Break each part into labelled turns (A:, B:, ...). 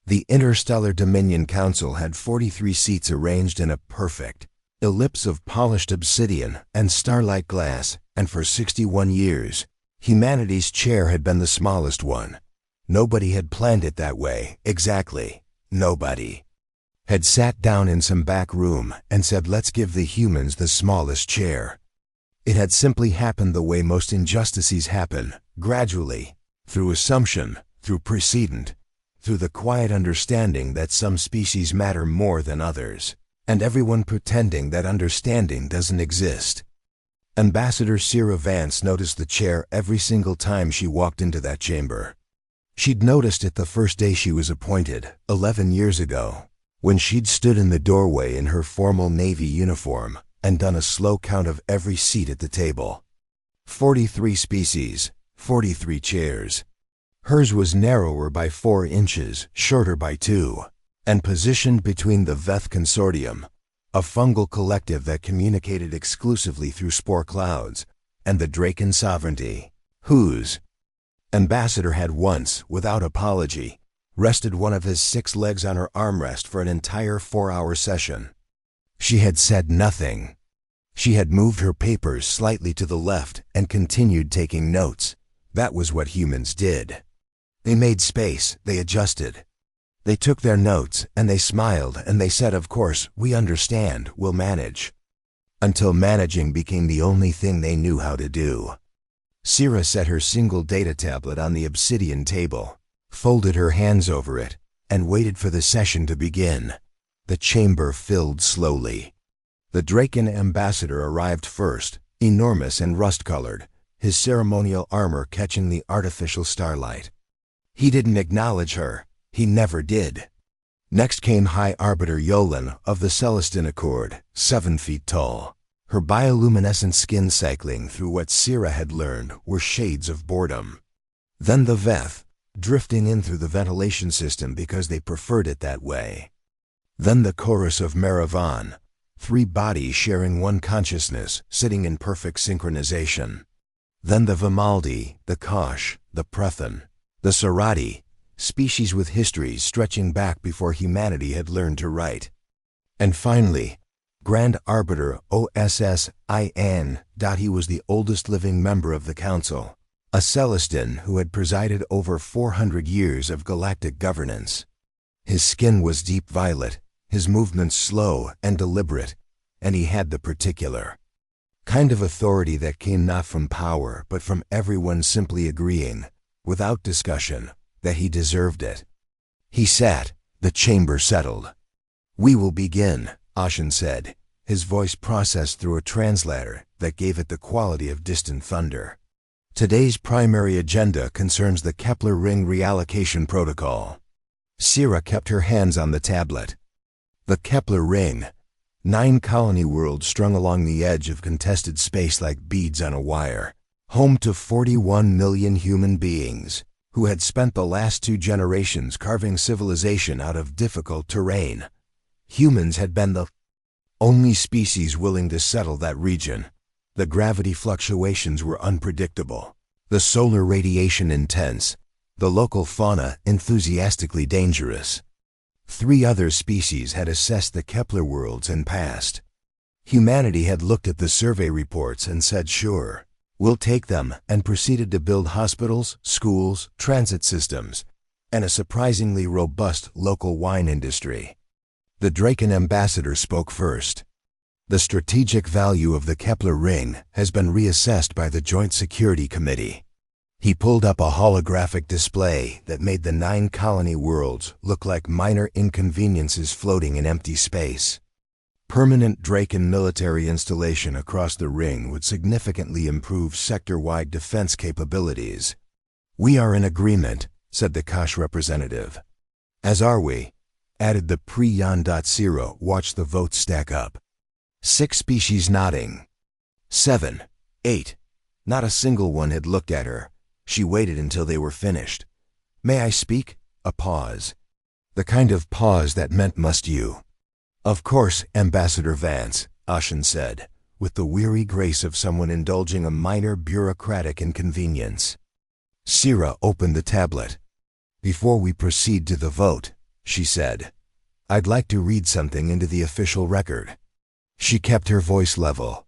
A: The Interstellar Dominion Council had 43 seats arranged in a perfect ellipse of polished obsidian and starlight glass, and for 61 years, humanity's chair had been the smallest one. Nobody had planned it that way, exactly. Nobody had sat down in some back room and said, let's give the humans the smallest chair. It had simply happened the way most injustices happen, gradually, through assumption, through precedent, through the quiet understanding that some species matter more than others, and everyone pretending that understanding doesn't exist. Ambassador Cira Vance noticed the chair every single time she walked into that chamber. She'd noticed it the first day she was appointed, 11 years ago, when she'd stood in the doorway in her formal Navy uniform and done a slow count of every seat at the table. 43 species, 43 chairs. Hers was narrower by 4 inches, shorter by 2, and positioned between the Veth Consortium, a fungal collective that communicated exclusively through spore clouds, and the Draken Sovereignty, whose ambassador had once, without apology, rested one of his 6 legs on her armrest for an entire 4-hour session. She had said nothing. She had moved her papers slightly to the left and continued taking notes. That was what humans did. They made space, they adjusted. They took their notes, and they smiled, and they said, of course, we understand, we'll manage. Until managing became the only thing they knew how to do. Cira set her single data tablet on the obsidian table, folded her hands over it, and waited for the session to begin. The chamber filled slowly. The Draken ambassador arrived first, enormous and rust-colored, his ceremonial armor catching the artificial starlight. He didn't acknowledge her. He never did. Next came High Arbiter Yolan of the Celestin Accord, 7 feet tall. Her bioluminescent skin cycling through what Cira had learned were shades of boredom. Then the Veth, drifting in through the ventilation system because they preferred it that way. Then the chorus of Maravan, 3 bodies sharing one consciousness, sitting in perfect synchronization. Then the Vimaldi, the Kosh, the Prethan, the Sarati, species with histories stretching back before humanity had learned to write. And finally, Grand Arbiter OSSIN. He was the oldest living member of the Council, a Celestin who had presided over 400 years of galactic governance. His skin was deep violet, his movements slow and deliberate, and he had the particular kind of authority that came not from power but from everyone simply agreeing, without discussion, that he deserved it. He sat, the chamber settled. "We will begin," Ashen said, his voice processed through a translator that gave it the quality of distant thunder. "Today's primary agenda concerns the Kepler Ring Reallocation Protocol." Cira kept her hands on the tablet. The Kepler Ring, 9 colony worlds strung along the edge of contested space like beads on a wire, home to 41 million human beings who had spent the last 2 generations carving civilization out of difficult terrain. Humans had been the only species willing to settle that region. The gravity fluctuations were unpredictable, the solar radiation intense, the local fauna enthusiastically dangerous. 3 other species had assessed the Kepler worlds and passed. Humanity had looked at the survey reports and said, sure, we'll take them, and proceeded to build hospitals, schools, transit systems, and a surprisingly robust local wine industry. The Draken ambassador spoke first. "The strategic value of the Kepler Ring has been reassessed by the Joint Security Committee." He pulled up a holographic display that made the 9 colony worlds look like minor inconveniences floating in empty space. Permanent Draken military installation across the ring would significantly improve sector-wide defense capabilities. "We are in agreement," said the Kosh representative. "As are we," added the pre-Yan.0. Watch the votes stack up. 6 species nodding. 7, 8. Not a single one had looked at her. She waited until they were finished. "May I speak?" A pause. The kind of pause that meant, "Must you?" "Of course, Ambassador Vance," Ashen said, with the weary grace of someone indulging a minor bureaucratic inconvenience. Cira opened the tablet. "Before we proceed to the vote," she said. "I'd like to read something into the official record." She kept her voice level.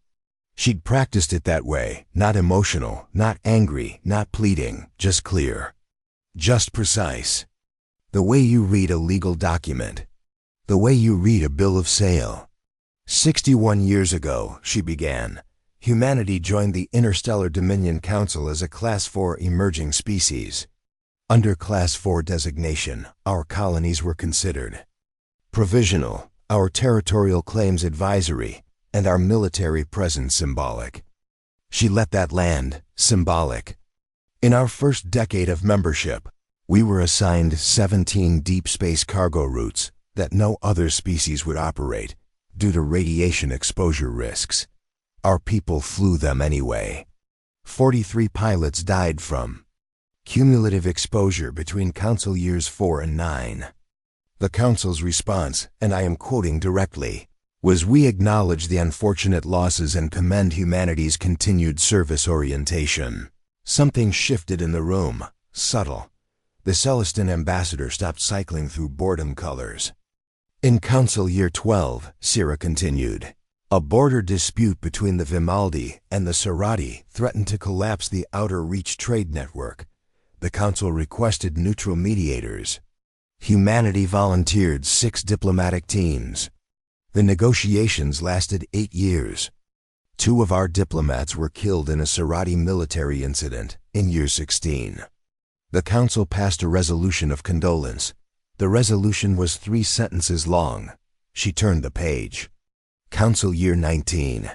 A: She'd practiced it that way, not emotional, not angry, not pleading, just clear. Just precise. The way you read a legal document. The way you read a bill of sale. 61 years ago, she began, humanity joined the Interstellar Dominion Council as a Class 4 emerging species. Under Class 4 designation, our colonies were considered provisional, our territorial claims advisory, and our military presence symbolic. She let that land, symbolic. In our first decade of membership, we were assigned 17 deep space cargo routes that no other species would operate due to radiation exposure risks. Our people flew them anyway. 43 pilots died from cumulative exposure between Council years 4 and 9. The Council's response, and I am quoting directly, was, "We acknowledge the unfortunate losses and commend humanity's continued service orientation." Something shifted in the room, subtle. The Celestin ambassador stopped cycling through boredom colors. In Council Year 12, Sira continued, a border dispute between the Vimaldi and the Serati threatened to collapse the Outer Reach trade network. The Council requested neutral mediators. Humanity volunteered 6 diplomatic teams. The negotiations lasted 8 years. 2 of our diplomats were killed in a Serati military incident in year 16. The Council passed a resolution of condolence. The resolution was 3 sentences long. She turned the page. Council Year 19.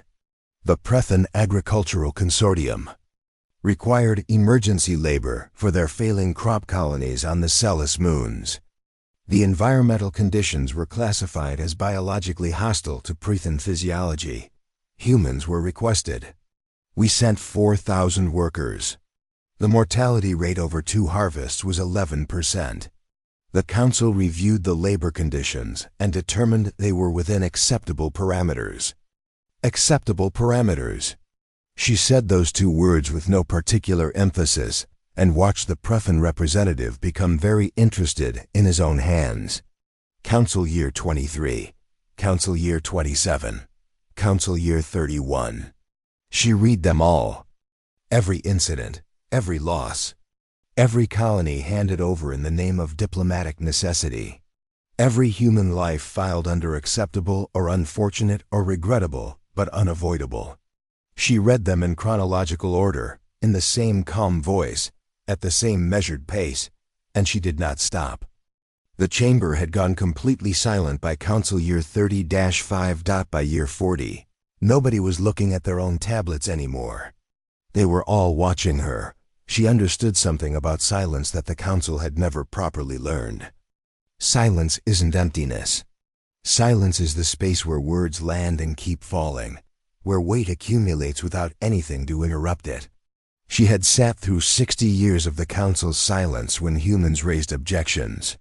A: The Prethan Agricultural Consortium required emergency labor for their failing crop colonies on the Celis moons. The environmental conditions were classified as biologically hostile to Prethan physiology. Humans were requested. We sent 4,000 workers. The mortality rate over 2 harvests was 11%. The Council reviewed the labor conditions and determined they were within acceptable parameters. Acceptable parameters. She said those 2 words with no particular emphasis and watched the Prethan representative become very interested in his own hands. Council Year 23. Council Year 27. Council Year 31. She read them all. Every incident, every loss. Every colony handed over in the name of diplomatic necessity. Every human life filed under acceptable or unfortunate or regrettable, but unavoidable. She read them in chronological order, in the same calm voice, at the same measured pace, and she did not stop. The chamber had gone completely silent by Council Year 30-5. By Year 40, nobody was looking at their own tablets anymore. They were all watching her. She understood something about silence that the Council had never properly learned. Silence isn't emptiness. Silence is the space where words land and keep falling, where weight accumulates without anything to interrupt it. She had sat through 60 years of the Council's silence when humans raised objections.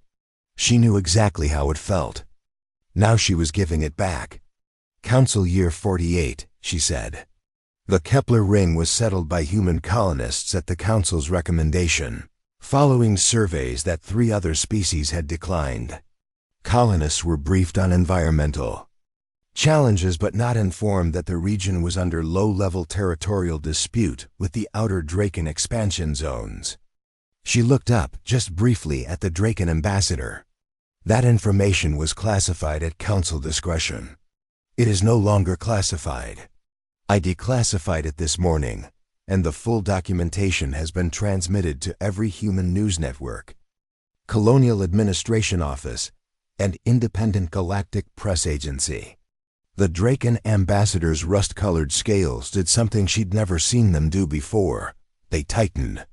A: She knew exactly how it felt. Now she was giving it back. Council Year 48, she said. The Kepler ring was settled by human colonists at the Council's recommendation, following surveys that 3 other species had declined. Colonists were briefed on environmental challenges but not informed that the region was under low-level territorial dispute with the outer Draken expansion zones. She looked up just briefly at the Draken ambassador. That information was classified at Council discretion. It is no longer classified. I declassified it this morning, and the full documentation has been transmitted to every human news network, Colonial Administration Office, and independent Galactic press agency. The Draken ambassador's rust-colored scales did something she'd never seen them do before. They tightened.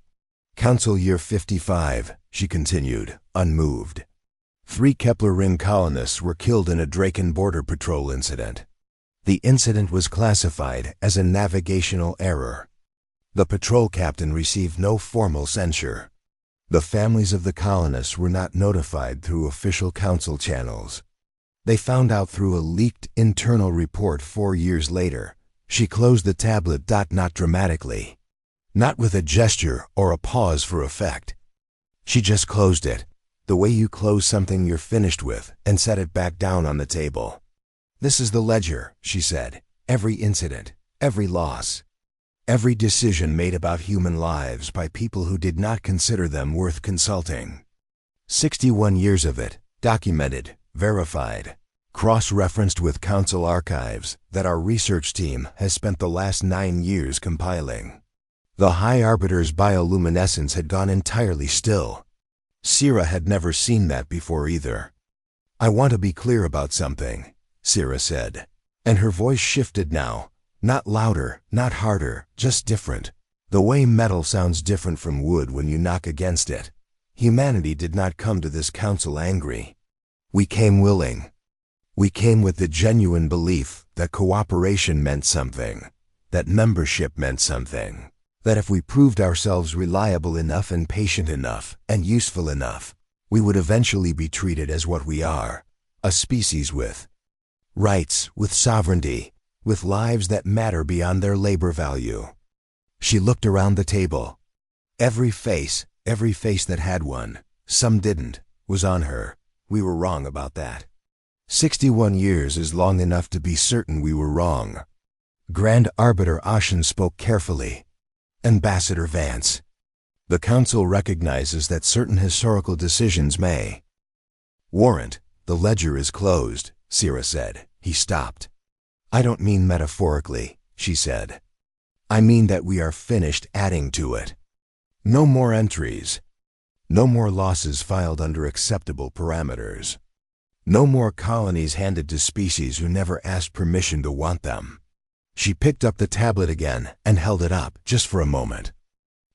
A: Council Year 55, she continued, unmoved. 3 Kepler ring colonists were killed in a Draken border patrol incident. The incident was classified as a navigational error. The patrol captain received no formal censure. The families of the colonists were not notified through official Council channels. They found out through a leaked internal report 4 years later. She closed the tablet. Not dramatically. Not with a gesture or a pause for effect. She just closed it, The way you close something you're finished with and set it back down on the table. This is the ledger, she said. Every incident, every loss, every decision made about human lives by people who did not consider them worth consulting. 61 years of it, documented, verified, cross-referenced with council archives that our research team has spent the last 9 years compiling. The High Arbiter's bioluminescence had gone entirely still. Sierra had never seen that before either. I want to be clear about something, Sierra said, and her voice shifted now. Not louder, not harder, just different. The way metal sounds different from wood when you knock against it. Humanity did not come to this council angry. We came willing. We came with the genuine belief that cooperation meant something, that membership meant something, that if we proved ourselves reliable enough and patient enough and useful enough, we would eventually be treated as what we are, a species with rights, with sovereignty, with lives that matter beyond their labor value. She looked around the table. Every face that had one, some didn't, was on her. We were wrong about that. 61 years is long enough to be certain we were wrong. Grand Arbiter Ashen spoke carefully. Ambassador Vance, the Council recognizes that certain historical decisions may warrant. The ledger is closed, Sierra said. He stopped. I don't mean metaphorically, she said. I mean that we are finished adding to it. No more entries. No more losses filed under acceptable parameters. No more colonies handed to species who never asked permission to want them. She picked up the tablet again and held it up just for a moment.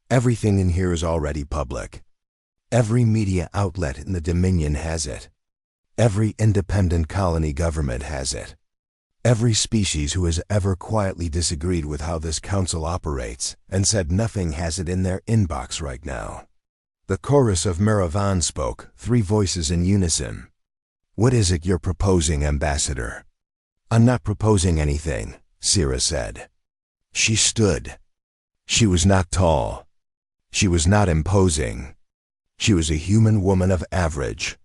A: Everything in here is already public. Every media outlet in the Dominion has it. Every independent colony government has it. Every species who has ever quietly disagreed with how this council operates and said nothing has it in their inbox right now. The chorus of Maravan spoke, 3 voices in unison. What is it you're proposing, Ambassador? I'm not proposing anything, Sierra said. She stood. She was not tall. She was not imposing. She was a human woman of average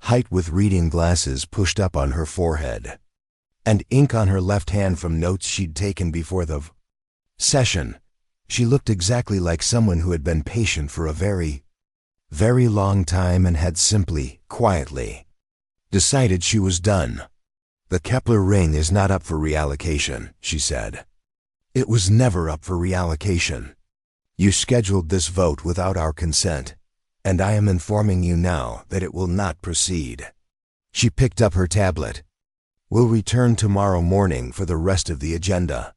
A: height with reading glasses pushed up on her forehead, and ink on her left hand from notes she'd taken before the session. She looked exactly like someone who had been patient for a very, very long time and had simply, quietly, decided she was done. The Kepler ring is not up for reallocation, she said. It was never up for reallocation. You scheduled this vote without our consent, and I am informing you now that it will not proceed. She picked up her tablet. We'll return tomorrow morning for the rest of the agenda.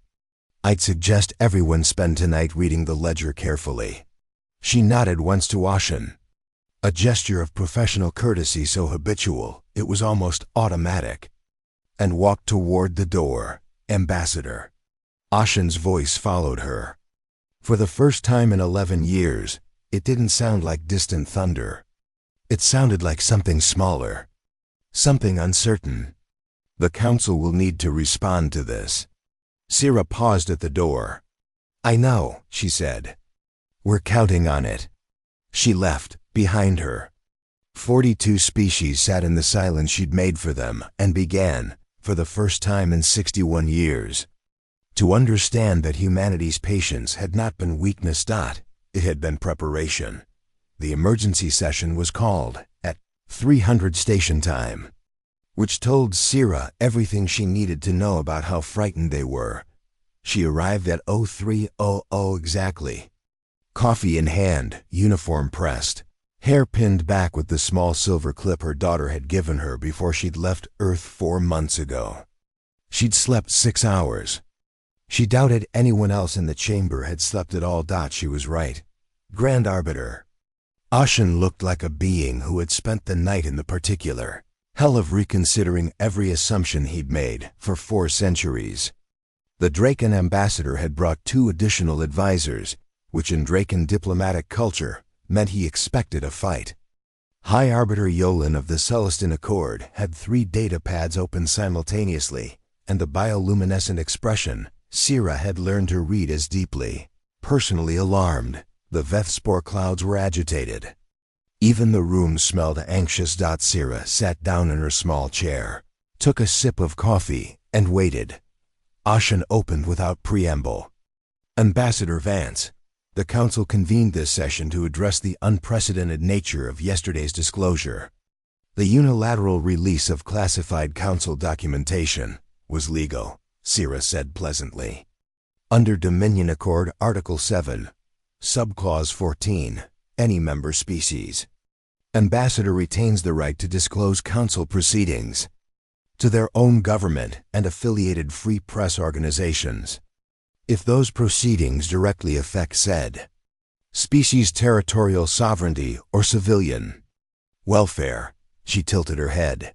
A: I'd suggest everyone spend tonight reading the ledger carefully. She nodded once to Ashen, a gesture of professional courtesy so habitual it was almost automatic, and walked toward the door. Ambassador. Ashen's voice followed her. For the first time in 11 years, it didn't sound like distant thunder. It sounded like something smaller, something uncertain. The council will need to respond to this. Sierra paused at the door. I know, she said. We're counting on it. She left, behind her. 42 species sat in the silence she'd made for them and began, for the first time in 61 years, to understand that humanity's patience had not been weakness. It had been preparation. The emergency session was called at 300 station time, which told Sierra everything she needed to know about how frightened they were. She arrived at 0300 exactly. Coffee in hand, uniform pressed, hair pinned back with the small silver clip her daughter had given her before she'd left Earth 4 months ago. She'd slept 6 hours. She doubted anyone else in the chamber had slept at all. She was right. Grand Arbiter. Ashen looked like a being who had spent the night in the particular hell of reconsidering every assumption he'd made for 4 centuries. The Draken ambassador had brought 2 additional advisors, which in Draken diplomatic culture meant he expected a fight. High Arbiter Yolan of the Celestine Accord had 3 data pads open simultaneously, and the bioluminescent expression Sierra had learned to read as deeply. Personally alarmed, the Vethspore clouds were agitated. Even the room smelled anxious. Sira sat down in her small chair, took a sip of coffee, and waited. Ashen opened without preamble. Ambassador Vance, the Council convened this session to address the unprecedented nature of yesterday's disclosure. The unilateral release of classified Council documentation was legal, Sira said pleasantly. Under Dominion Accord Article 7, Subclause 14, any member species. Ambassador retains the right to disclose Council proceedings to their own government and affiliated free press organizations, if those proceedings directly affect said species' territorial sovereignty or civilian welfare. She tilted her head.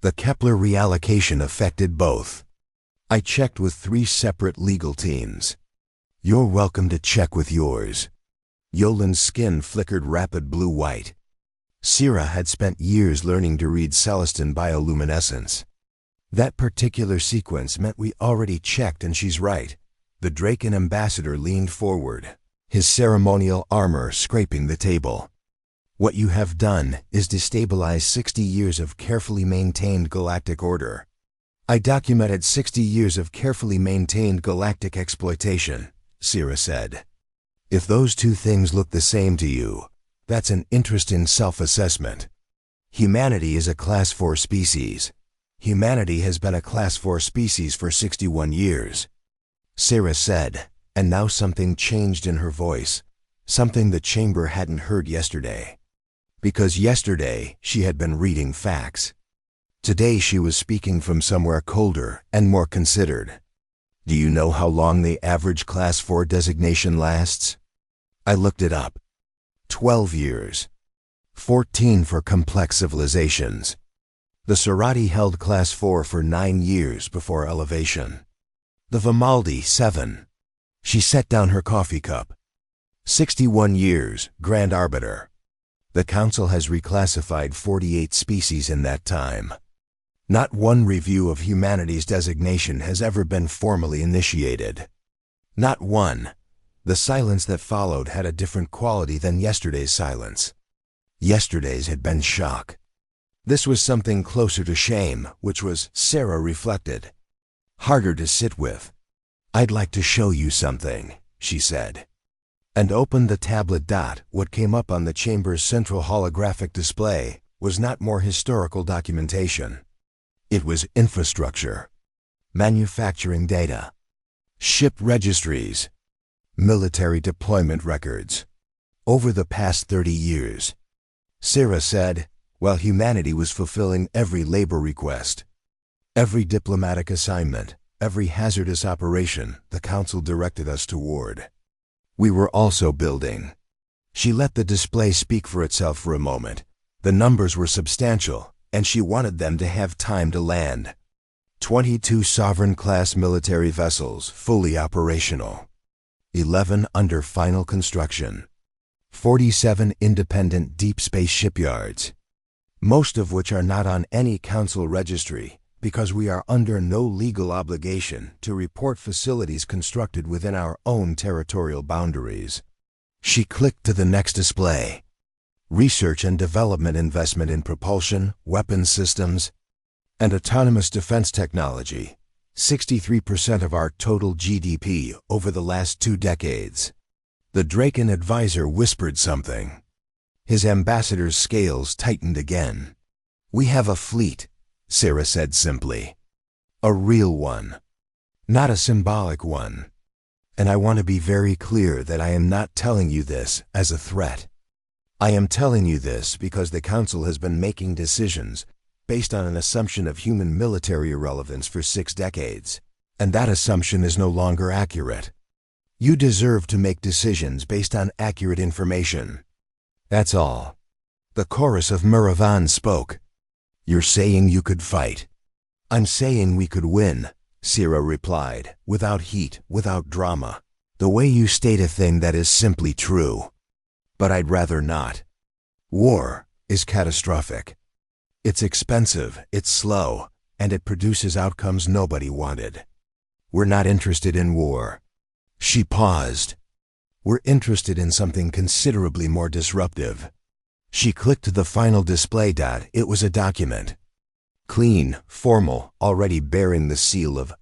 A: The Kepler reallocation affected both. I checked with 3 separate legal teams. You're welcome to check with yours. Yolan's skin flickered rapid blue-white. Sira had spent years learning to read Celestin bioluminescence. That particular sequence meant we already checked, and she's right. The Draken ambassador leaned forward, his ceremonial armor scraping the table. What you have done is destabilize 60 years of carefully maintained galactic order. I documented 60 years of carefully maintained galactic exploitation, Sira said. If those two things look the same to you, that's an interesting self-assessment. Humanity is a Class 4 species. Humanity has been a Class 4 species for 61 years. Sira said, and now something changed in her voice, something the chamber hadn't heard yesterday. Because yesterday she had been reading facts. Today she was speaking from somewhere colder and more considered. Do you know how long the average Class 4 designation lasts? I looked it up. 12 years. 14 for complex civilizations. The Serati held Class 4 for 9 years before elevation. The Vimaldi, 7. She set down her coffee cup. 61 years, Grand Arbiter. The Council has reclassified 48 species in that time. Not one review of humanity's designation has ever been formally initiated. Not one. The silence that followed had a different quality than yesterday's silence. Yesterday's had been shock. This was something closer to shame, which was, Sira reflected, harder to sit with. I'd like to show you something, she said, and opened the tablet. What came up on the chamber's central holographic display was not more historical documentation. It was infrastructure, manufacturing data, ship registries, military deployment records. Over the past 30 years, Sira said, while humanity was fulfilling every labor request, every diplomatic assignment, every hazardous operation the Council directed us toward, we were also building. She let the display speak for itself for a moment. The numbers were substantial, and she wanted them to have time to land. 22 sovereign-class military vessels fully operational. 11 under final construction. 47 independent deep space shipyards, most of which are not on any Council registry because we are under no legal obligation to report facilities constructed within our own territorial boundaries. She clicked to the next display. Research and development investment in propulsion, weapons systems, and autonomous defense technology, 63% of our total GDP over the last 2 decades. The Draken advisor whispered something. His ambassador's scales tightened again. We have a fleet, Sira said simply. A real one, not a symbolic one. And I want to be very clear that I am not telling you this as a threat. I am telling you this because the Council has been making decisions based on an assumption of human military irrelevance for 6 decades, and that assumption is no longer accurate. You deserve to make decisions based on accurate information. That's all. The chorus of Muravan spoke. You're saying you could fight. I'm saying we could win, Sira replied, without heat, without drama. The way you state a thing that is simply true. But I'd rather not. War is catastrophic. It's expensive, it's slow, and it produces outcomes nobody wanted. We're not interested in war. She paused. We're interested in something considerably more disruptive. She clicked the final display dot. It was a document. Clean, formal, already bearing the seal of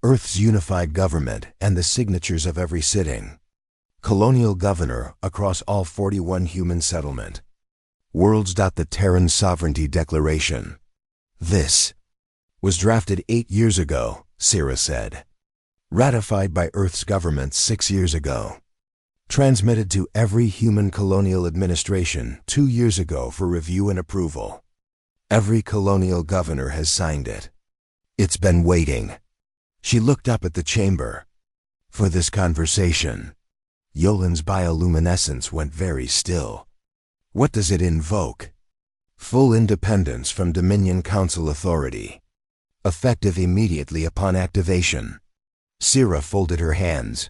A: Earth's unified government and the signatures of every sitting colonial governor across all 41 human settlement worlds. The Terran Sovereignty Declaration. This was drafted 8 years ago, Sierra said. Ratified by Earth's government 6 years ago. Transmitted to every human colonial administration 2 years ago for review and approval. Every colonial governor has signed it. It's been waiting. She looked up at the chamber. For this conversation. Yolen's bioluminescence went very still. What does it invoke? Full independence from Dominion Council authority. Effective immediately upon activation. Sierra folded her hands.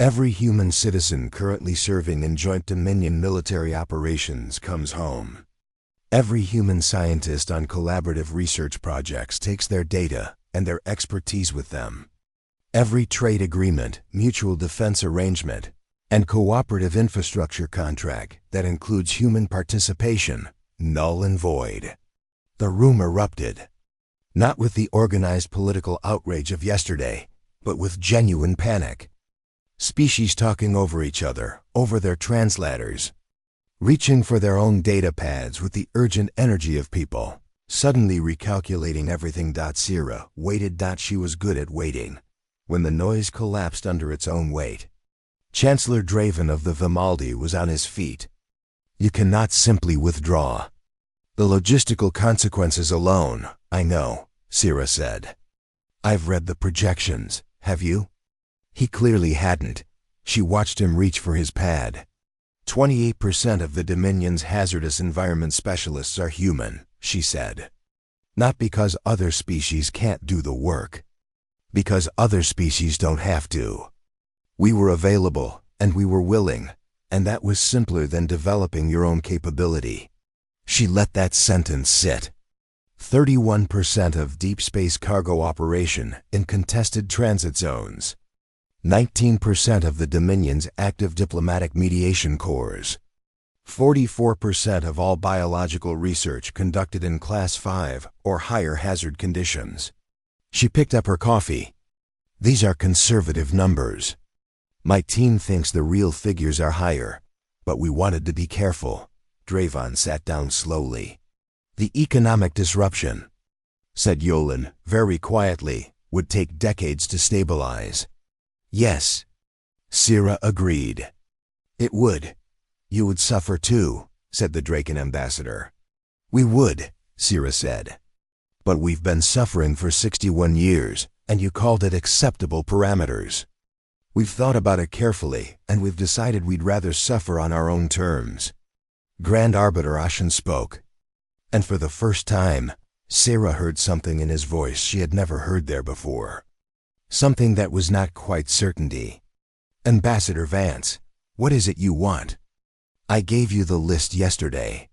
A: Every human citizen currently serving in joint Dominion military operations comes home. Every human scientist on collaborative research projects takes their data and their expertise with them. Every trade agreement, mutual defense arrangement, and cooperative infrastructure contract that includes human participation, null and void. The room erupted. Not with the organized political outrage of yesterday, but with genuine panic. Species talking over each other, over their translators. Reaching for their own data pads with the urgent energy of people. Suddenly recalculating everything. Sierra waited. She was good at waiting. When the noise collapsed under its own weight. Chancellor Draven of the Vimaldi was on his feet. You cannot simply withdraw. The logistical consequences alone, I know, Sierra said. I've read the projections, have you? He clearly hadn't. She watched him reach for his pad. 28% of the Dominion's hazardous environment specialists are human, she said. Not because other species can't do the work. Because other species don't have to. We were available, and we were willing, and that was simpler than developing your own capability. She let that sentence sit. 31% of deep space cargo operation in contested transit zones. 19% of the Dominion's active diplomatic mediation corps. 44% of all biological research conducted in Class 5 or higher hazard conditions. She picked up her coffee. These are conservative numbers. My team thinks the real figures are higher, but we wanted to be careful. Draven sat down slowly. The economic disruption, said Yolen very quietly, would take decades to stabilize. Yes, Sierra agreed. It would. You would suffer too, said the Draken ambassador. We would, Sierra said. But we've been suffering for 61 years, and you called it acceptable parameters. We've thought about it carefully, and we've decided we'd rather suffer on our own terms. Grand Arbiter Ashen spoke. And for the first time, Sierra heard something in his voice she had never heard there before. Something that was not quite certainty. Ambassador Vance, what is it you want? I gave you the list yesterday.